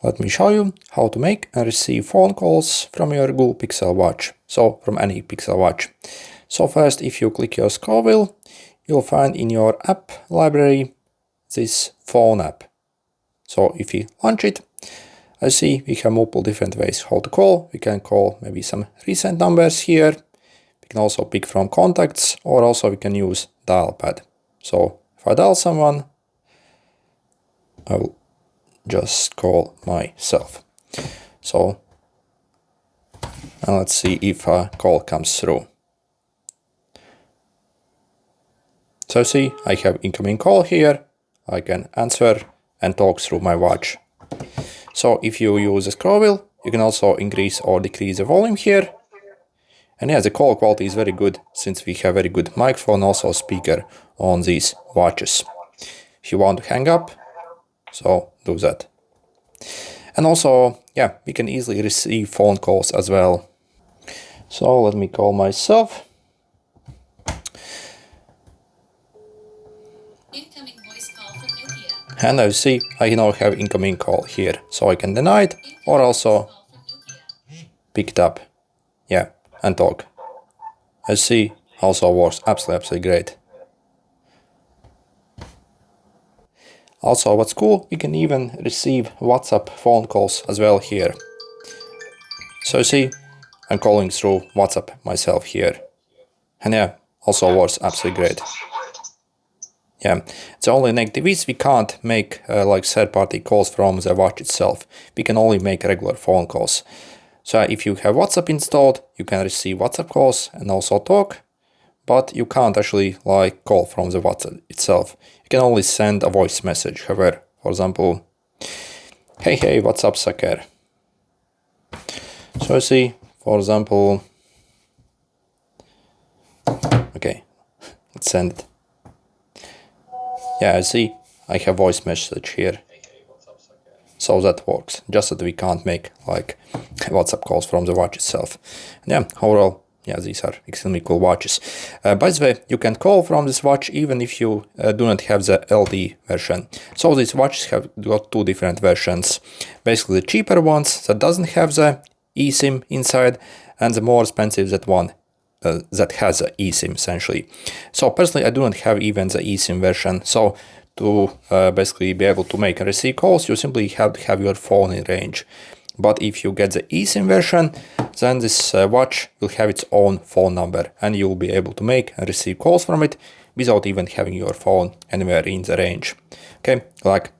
Let me show you how to make and receive phone calls from your Google Pixel Watch, so from any Pixel Watch. So first, if you click your scroll wheel, you'll find in your app library this phone app. So if you launch it, I see we have multiple different ways how to call. We can call maybe some recent numbers here. We can also pick from contacts, or also we can use dial pad. So if I dial someone, I will just call myself. So now let's see if a call comes through. So see, I have incoming call here. I can answer and talk through my watch. So if you use a scroll wheel, you can also increase or decrease the volume here. And yeah, the call quality is very good since we have very good microphone, also speaker on these watches. If you want to hang up, so do that. And also, yeah, we can easily receive phone calls as well. So let me call myself. Incoming voice call from Nokia. And I see I now have incoming call here. So I can deny it or also pick it up. Yeah, and talk. I see also works absolutely great. Also, what's cool, we can even receive WhatsApp phone calls as well here. So see, I'm calling through WhatsApp myself here. And yeah, also works absolutely great. Yeah, the only negative is we can't make like third-party calls from the watch itself. We can only make regular phone calls. So if you have WhatsApp installed, you can receive WhatsApp calls and also talk, but you can't actually like call from the WhatsApp itself. You can only send a voice message. However, for example, hey, what's up, sucker? So I see, for example, okay, let's send it. Yeah, I see, I have voice message here. So that works, just that we can't make like WhatsApp calls from the watch itself. And yeah, overall, yeah, these are extremely cool watches. By the way, you can call from this watch even if you do not have the LTE version. So these watches have got two different versions. Basically the cheaper ones that doesn't have the eSIM inside, and the more expensive that one that has a eSIM essentially. So personally, I do not have even the eSIM version. So to basically be able to make and receive calls, you simply have to have your phone in range. But if you get the eSIM version, then this watch will have its own phone number and you will be able to make and receive calls from it without even having your phone anywhere in the range. Okay, like